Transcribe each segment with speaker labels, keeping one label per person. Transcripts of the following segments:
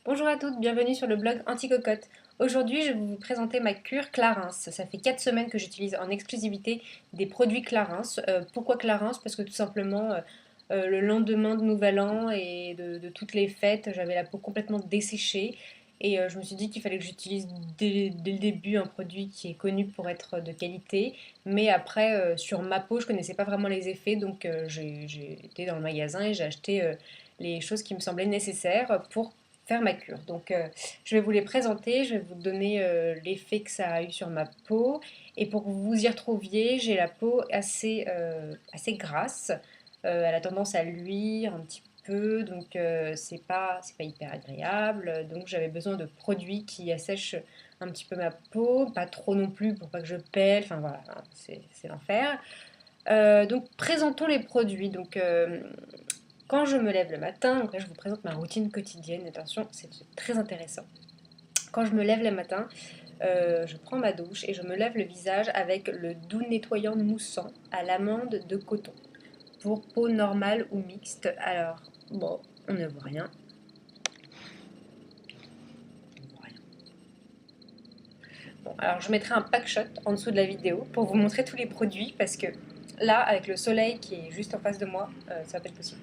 Speaker 1: Bonjour à toutes, bienvenue sur le blog Anticocotte. Aujourd'hui, je vais vous présenter ma cure Clarins. Ça fait 4 semaines que j'utilise en exclusivité des produits Clarins. Pourquoi Clarins? Parce que tout simplement, le lendemain de Nouvel An et de toutes les fêtes, j'avais la peau complètement desséchée. Et je me suis dit qu'il fallait que j'utilise dès le début un produit qui est connu pour être de qualité. Mais après, sur ma peau, je ne connaissais pas vraiment les effets. Donc j'ai été dans le magasin et j'ai acheté les choses qui me semblaient nécessaires pour faire ma cure. Donc je vais vous les présenter, je vais vous donner l'effet que ça a eu sur ma peau. Et pour que vous vous y retrouviez, j'ai la peau assez grasse. Elle a tendance à luire un petit peu, donc c'est pas hyper agréable. Donc j'avais besoin de produits qui assèchent un petit peu ma peau, pas trop non plus pour pas que je pèle, enfin voilà, c'est l'enfer. Donc présentons les produits. Donc quand je me lève le matin, donc là je vous présente ma routine quotidienne, attention, c'est très intéressant. Quand je me lève le matin, je prends ma douche et je me lève le visage avec le doux nettoyant moussant à l'amande de coton. Pour peau normale ou mixte, alors bon, on ne voit rien. Bon, alors je mettrai un pack shot en dessous de la vidéo pour vous montrer tous les produits parce que là, avec le soleil qui est juste en face de moi, ça va pas être possible.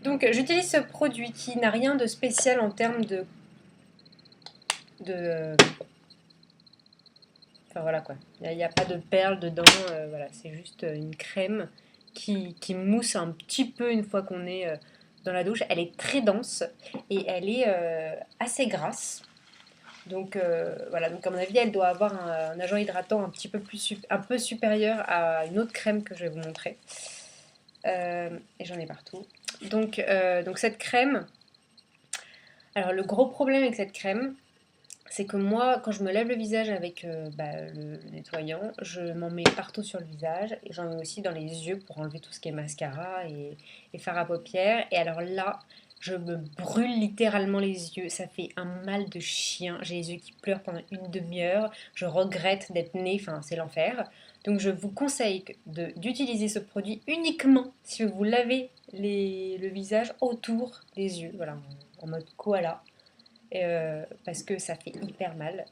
Speaker 1: Donc j'utilise ce produit qui n'a rien de spécial en termes de enfin voilà quoi, il n'y a pas de perles dedans, voilà, c'est juste une crème qui mousse un petit peu une fois qu'on est dans la douche. Elle est très dense et elle est assez grasse. Donc voilà, donc à mon avis, elle doit avoir un agent hydratant un petit peu un peu supérieur à une autre crème que je vais vous montrer. Et j'en ai partout. Donc cette crème, alors le gros problème avec cette crème, c'est que moi, quand je me lève le visage avec le nettoyant, je m'en mets partout sur le visage et j'en mets aussi dans les yeux pour enlever tout ce qui est mascara et fard à paupières. Et alors là, je me brûle littéralement les yeux. Ça fait un mal de chien. J'ai les yeux qui pleurent pendant une demi-heure. Je regrette d'être née. Enfin, c'est l'enfer. Donc, je vous conseille d'utiliser ce produit uniquement si vous lavez le visage autour des yeux. Voilà, en mode koala parce que ça fait hyper mal.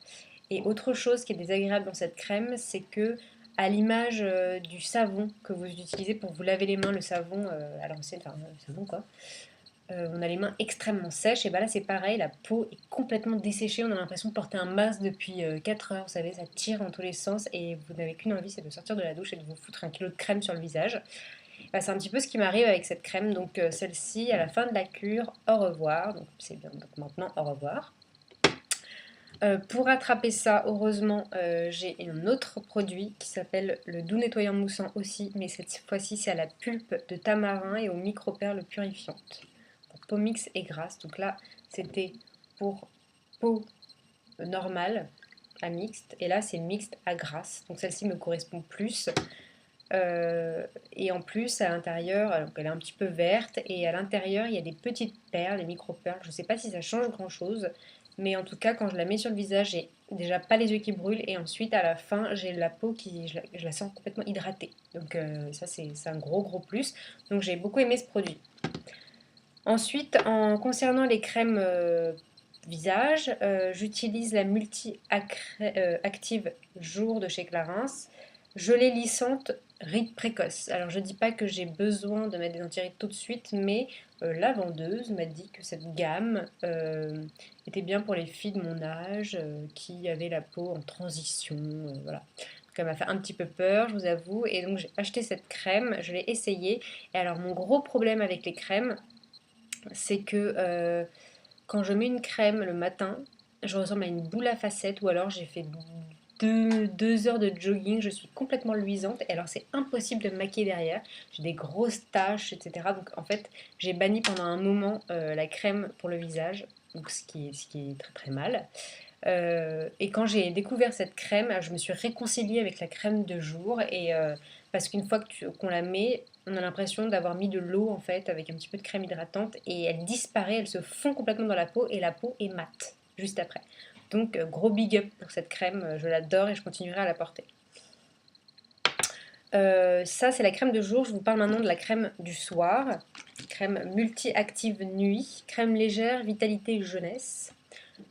Speaker 1: Et autre chose qui est désagréable dans cette crème, c'est que à l'image du savon que vous utilisez pour vous laver les mains, le savon à l'ancienne, enfin le savon quoi, on a les mains extrêmement sèches, et bah là c'est pareil, la peau est complètement desséchée, on a l'impression de porter un masque depuis 4 heures, vous savez, ça tire dans tous les sens et vous n'avez qu'une envie, c'est de sortir de la douche et de vous foutre un kilo de crème sur le visage. Bah, c'est un petit peu ce qui m'arrive avec cette crème, donc celle-ci, à la fin de la cure, au revoir, donc c'est bien, donc maintenant au revoir. Pour rattraper ça, heureusement, j'ai un autre produit qui s'appelle le doux nettoyant moussant aussi, mais cette fois-ci c'est à la pulpe de tamarin et aux micro-perles purifiantes. Pour peau mixte et grasse, donc là c'était pour peau normale à mixte, et là c'est mixte à grasse, donc celle-ci me correspond plus. Et en plus à l'intérieur, donc elle est un petit peu verte, et à l'intérieur il y a des petites perles, des micro-perles, je ne sais pas si ça change grand-chose, mais en tout cas quand je la mets sur le visage, j'ai déjà pas les yeux qui brûlent, et ensuite à la fin j'ai la peau qui, je la sens complètement hydratée, donc ça c'est un gros plus, donc j'ai beaucoup aimé ce produit. Ensuite, en concernant les crèmes visage, j'utilise la Multi Active Jour de chez Clarins, gelée lissante rides précoce. Alors je dis pas que j'ai besoin de mettre des anti-rides tout de suite, mais la vendeuse m'a dit que cette gamme était bien pour les filles de mon âge qui avaient la peau en transition, voilà. Donc elle m'a fait un petit peu peur, je vous avoue, et donc j'ai acheté cette crème, je l'ai essayée. Et alors mon gros problème avec les crèmes, c'est que quand je mets une crème le matin, je ressemble à une boule à facettes, ou alors j'ai fait 2 heures de jogging, je suis complètement luisante, et alors c'est impossible de me maquiller derrière, j'ai des grosses taches, etc. Donc en fait, j'ai banni pendant un moment la crème pour le visage, donc ce qui est très très mal. Et quand j'ai découvert cette crème, je me suis réconciliée avec la crème de jour, et parce qu'une fois qu'on la met, on a l'impression d'avoir mis de l'eau en fait avec un petit peu de crème hydratante, et elle disparaît, elle se fond complètement dans la peau et la peau est mate juste après. Donc gros big up pour cette crème, je l'adore et je continuerai à la porter. Ça, c'est la crème de jour. Je vous parle maintenant de la crème du soir. Crème multi-active nuit, crème légère, vitalité jeunesse.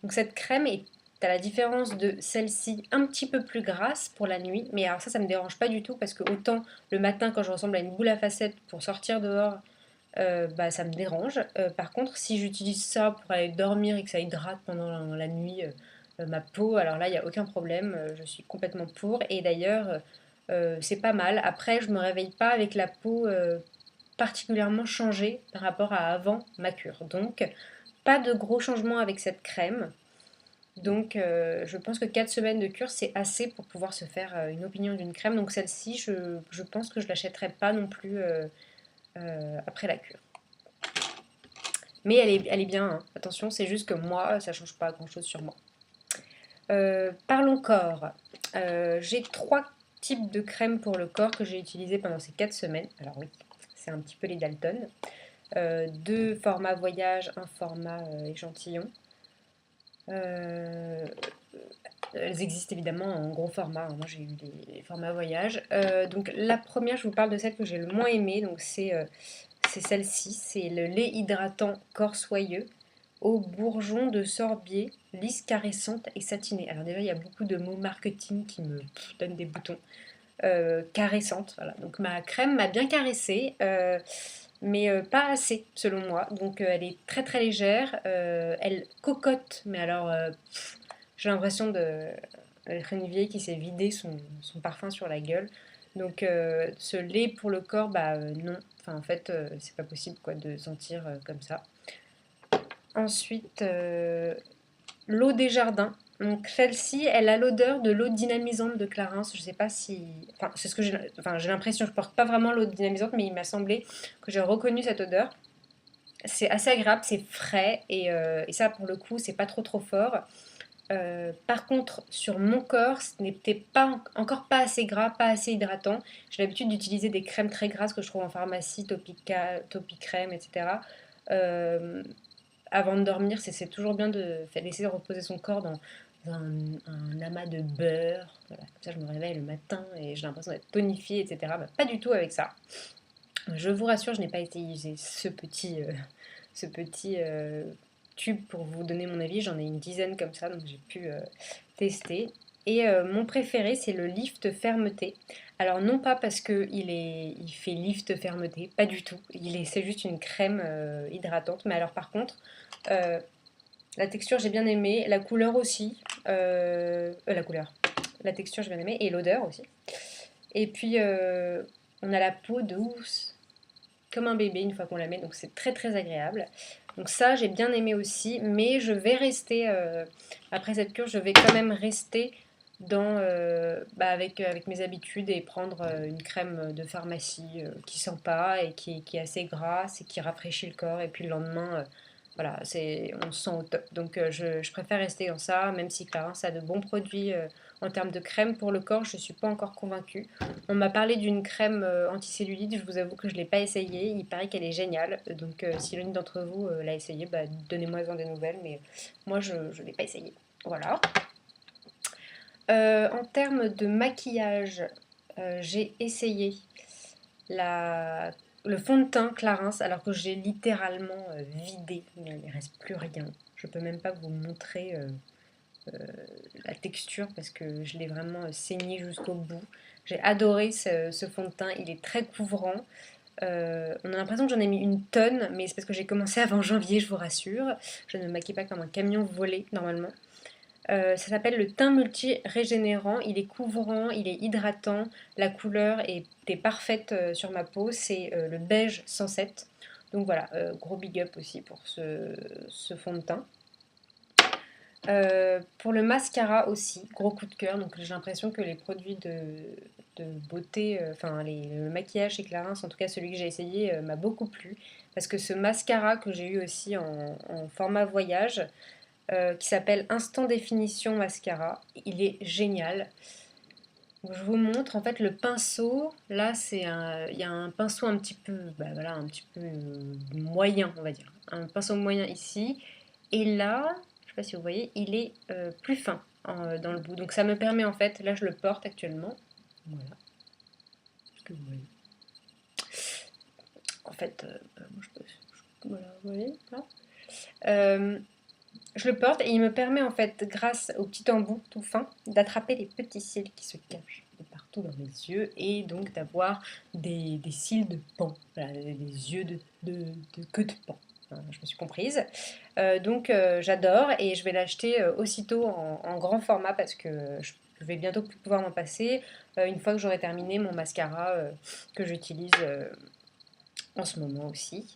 Speaker 1: Donc cette crème est à la différence de celle-ci un petit peu plus grasse pour la nuit. Mais alors ça me dérange pas du tout parce que autant le matin quand je ressemble à une boule à facettes pour sortir dehors, bah, ça me dérange. Par contre, si j'utilise ça pour aller dormir et que ça hydrate pendant la nuit ma peau, alors là, il n'y a aucun problème. Je suis complètement pour. Et d'ailleurs, c'est pas mal. Après, je me réveille pas avec la peau particulièrement changée par rapport à avant ma cure. Donc, pas de gros changements avec cette crème. Donc, je pense que 4 semaines de cure, c'est assez pour pouvoir se faire une opinion d'une crème. Donc, celle-ci, je pense que je l'achèterai pas non plus après la cure. Mais elle est bien, hein. Attention, c'est juste que moi, ça change pas grand-chose sur moi. Parlons corps. J'ai 3 types de crèmes pour le corps que j'ai utilisées pendant ces 4 semaines. Alors oui, c'est un petit peu les Dalton. 2 formats voyage, un format échantillon. Euh, Elles existent évidemment en gros format, hein. Moi j'ai eu les formats voyage. Donc la première, je vous parle de celle que j'ai le moins aimée. Donc c'est celle-ci, c'est le lait hydratant corps soyeux au bourgeon de sorbier, lisse caressante et satinée. Alors déjà, il y a beaucoup de mots marketing qui me donnent des boutons. Caressante, voilà. Donc ma crème m'a bien caressée, mais pas assez selon moi. Donc elle est très très légère, elle cocotte, mais alors j'ai l'impression d'être une vieille qui s'est vidé son parfum sur la gueule. Donc ce lait pour le corps, bah non. Enfin en fait, c'est pas possible quoi de sentir comme ça. Ensuite, l'eau des jardins. Donc celle-ci, elle a l'odeur de l'eau dynamisante de Clarins. Je sais pas si, enfin c'est ce que j'ai l'impression. Je porte pas vraiment l'eau dynamisante, mais il m'a semblé que j'ai reconnu cette odeur. C'est assez agréable, c'est frais et ça pour le coup c'est pas trop fort. Par contre, sur mon corps, ce n'était pas encore pas assez gras, pas assez hydratant. J'ai l'habitude d'utiliser des crèmes très grasses que je trouve en pharmacie, Topica, Topicrème, etc. Euh, Avant de dormir, c'est toujours bien de laisser reposer son corps dans un amas de beurre. Voilà. Comme ça, je me réveille le matin et j'ai l'impression d'être tonifiée, etc. Bah, pas du tout avec ça. Je vous rassure, je n'ai pas utilisé ce petit tube pour vous donner mon avis. J'en ai une dizaine comme ça, donc j'ai pu tester. Et mon préféré, c'est le Lift Fermeté. Alors non pas parce qu'il fait Lift Fermeté, pas du tout. C'est juste une crème hydratante. Mais alors par contre, euh, la texture j'ai bien aimé, la couleur aussi. La couleur, la texture j'ai bien aimé et l'odeur aussi. Et puis on a la peau douce comme un bébé une fois qu'on la met, donc c'est très très agréable. Donc ça j'ai bien aimé aussi, mais je vais rester, après cette cure, je vais quand même rester avec mes habitudes et prendre une crème de pharmacie qui sent pas et qui est assez grasse et qui rafraîchit le corps. Et puis le lendemain, voilà, on se sent au top. Donc je préfère rester dans ça, même si Clarins a de bons produits en termes de crème pour le corps, je ne suis pas encore convaincue. On m'a parlé d'une crème anticellulite, je vous avoue que je ne l'ai pas essayée, il paraît qu'elle est géniale. Donc si l'une d'entre vous l'a essayée, bah, donnez-moi des nouvelles, mais moi je ne l'ai pas essayée. Voilà. En termes de maquillage, j'ai essayé la, le fond de teint Clarins alors que j'ai littéralement vidé, il ne reste plus rien. Je peux même pas vous montrer la texture parce que je l'ai vraiment saigné jusqu'au bout. J'ai adoré ce fond de teint, il est très couvrant. On a l'impression que j'en ai mis une tonne, mais c'est parce que j'ai commencé avant janvier, je vous rassure. Je ne me maquille pas comme un camion volé normalement. Ça s'appelle le teint multi-régénérant. Il est couvrant, il est hydratant. La couleur est parfaite sur ma peau. C'est le beige 107. Donc voilà, gros big up aussi pour ce fond de teint. Pour le mascara aussi, gros coup de cœur. Donc j'ai l'impression que les produits de beauté, le maquillage chez Clarins, en tout cas celui que j'ai essayé, m'a beaucoup plu. Parce que ce mascara que j'ai eu aussi en format voyage, qui s'appelle Instant Définition Mascara. Il est génial. Donc, je vous montre en fait le pinceau. Là, il y a un pinceau un petit peu, bah, voilà, un petit peu moyen, on va dire. Un pinceau moyen ici. Et là, je sais pas si vous voyez, il est plus fin dans le bout. Donc ça me permet en fait, là je le porte actuellement. Voilà. que vous voyez. En fait, voilà, vous voyez là. Je le porte et il me permet en fait, grâce au petit embout tout fin, d'attraper les petits cils qui se cachent de partout dans mes yeux et donc d'avoir des cils de pan, voilà, des yeux de queue de pan. Voilà, je me suis comprise. Donc j'adore et je vais l'acheter aussitôt en grand format parce que je vais bientôt plus pouvoir m'en passer une fois que j'aurai terminé mon mascara que j'utilise en ce moment aussi.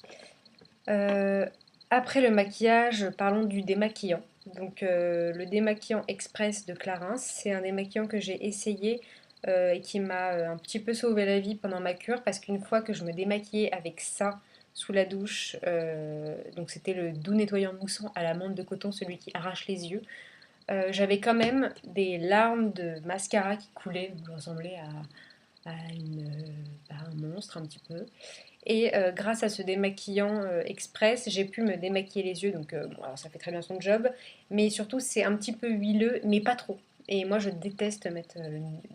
Speaker 1: Euh, Après le maquillage, parlons du démaquillant. Donc le démaquillant express de Clarins, c'est un démaquillant que j'ai essayé et qui m'a un petit peu sauvé la vie pendant ma cure parce qu'une fois que je me démaquillais avec ça sous la douche, donc c'était le doux nettoyant moussant à la menthe de coton, celui qui arrache les yeux, j'avais quand même des larmes de mascara qui coulaient, donc je ressemblais à un monstre un petit peu. Et grâce à ce démaquillant express, j'ai pu me démaquiller les yeux. Donc, bon, alors ça fait très bien son job. Mais surtout, c'est un petit peu huileux, mais pas trop. Et moi, je déteste mettre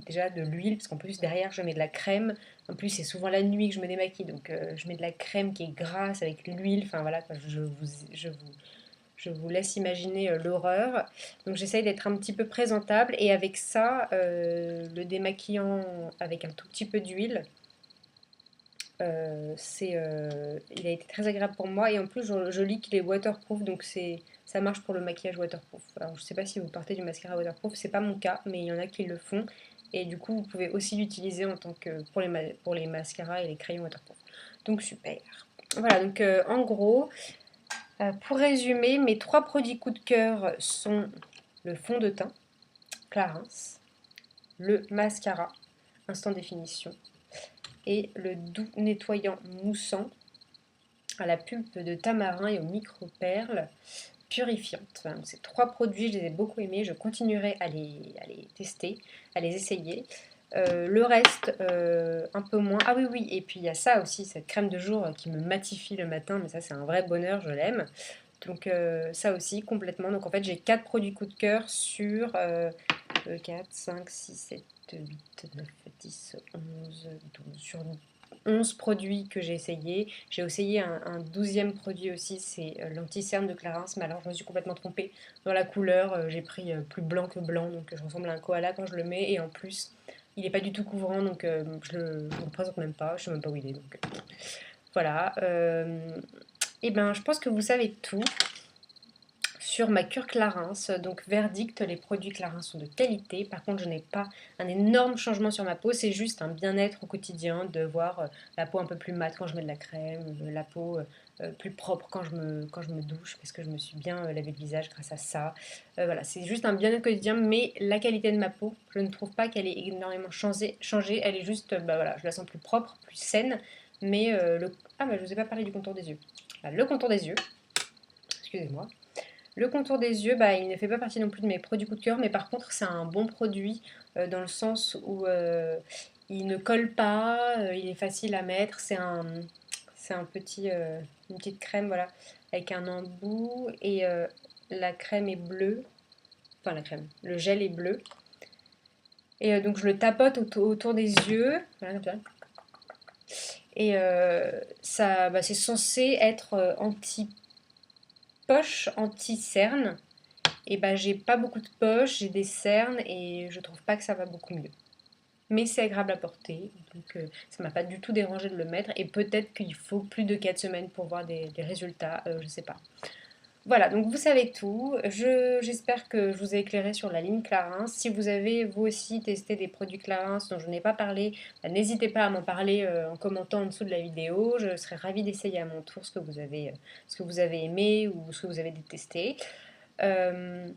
Speaker 1: déjà de l'huile, parce qu'en plus, derrière, je mets de la crème. En plus, c'est souvent la nuit que je me démaquille. Donc, je mets de la crème qui est grasse avec l'huile. Enfin, voilà, quoi, je vous laisse imaginer l'horreur. Donc, j'essaye d'être un petit peu présentable. Et avec ça, le démaquillant avec un tout petit peu d'huile, il a été très agréable pour moi et en plus je lis qu'il est waterproof donc ça marche pour le maquillage waterproof. Alors je sais pas si vous portez du mascara waterproof, c'est pas mon cas mais il y en a qui le font et du coup vous pouvez aussi l'utiliser en tant que pour les mascaras et les crayons waterproof. Donc super. Voilà donc en gros pour résumer mes trois produits coup de cœur sont le fond de teint Clarins, le mascara Instant Définition et le doux nettoyant moussant à la pulpe de tamarin et aux micro-perles purifiantes. Voilà, ces trois produits, je les ai beaucoup aimés. Je continuerai à les tester, à les essayer. Le reste, un peu moins. Ah oui, oui, et puis il y a ça aussi, cette crème de jour qui me matifie le matin, mais ça c'est un vrai bonheur, je l'aime. Donc ça aussi, complètement. Donc en fait, j'ai 4 produits coup de cœur sur 4, 5, 6, 7, 8, 9, 10, 11, 12, sur 11 produits que j'ai essayés. J'ai essayé un 12e produit aussi, c'est l'anti-cerne de Clarins, mais alors je me suis complètement trompée dans la couleur. J'ai pris plus blanc que blanc, donc je ressemble à un koala quand je le mets, et en plus, il n'est pas du tout couvrant, donc je le présente même pas, je sais même pas où il est. Donc, voilà. Et ben, je pense que vous savez tout sur ma cure Clarins. Donc verdict, les produits Clarins sont de qualité. Par contre, je n'ai pas un énorme changement sur ma peau. C'est juste un bien-être au quotidien de voir la peau un peu plus mate quand je mets de la crème, la peau plus propre quand je me douche parce que je me suis bien lavé le visage grâce à ça. Voilà, c'est juste un bien-être quotidien, mais la qualité de ma peau, je ne trouve pas qu'elle ait énormément changé. Elle est juste, bah voilà, je la sens plus propre, plus saine. Mais Ah, bah, je vous ai pas parlé du contour des yeux. Voilà, le contour des yeux, excusez-moi. Le contour des yeux, bah, il ne fait pas partie non plus de mes produits coup de cœur, mais par contre, c'est un bon produit dans le sens où il ne colle pas, il est facile à mettre. C'est un petit, une petite crème, voilà, avec un embout et la crème est bleue. Enfin, la crème, le gel est bleu. Et donc, je le tapote autour des yeux. Voilà, comme ça. Et ça, bah, c'est censé être anti-poche, anti-cerne. Et ben j'ai pas beaucoup de poches, j'ai des cernes et je trouve pas que ça va beaucoup mieux. Mais c'est agréable à porter, donc ça m'a pas du tout dérangé de le mettre et peut-être qu'il faut plus de 4 semaines pour voir des résultats, je sais pas. Voilà, donc vous savez tout. J'espère que je vous ai éclairé sur la ligne Clarins. Si vous avez vous aussi testé des produits Clarins dont je n'ai pas parlé, bah, n'hésitez pas à m'en parler en commentant en dessous de la vidéo. Je serais ravie d'essayer à mon tour ce que vous avez aimé ou ce que vous avez détesté. Ben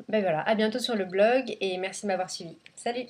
Speaker 1: voilà, à bientôt sur le blog et merci de m'avoir suivi. Salut!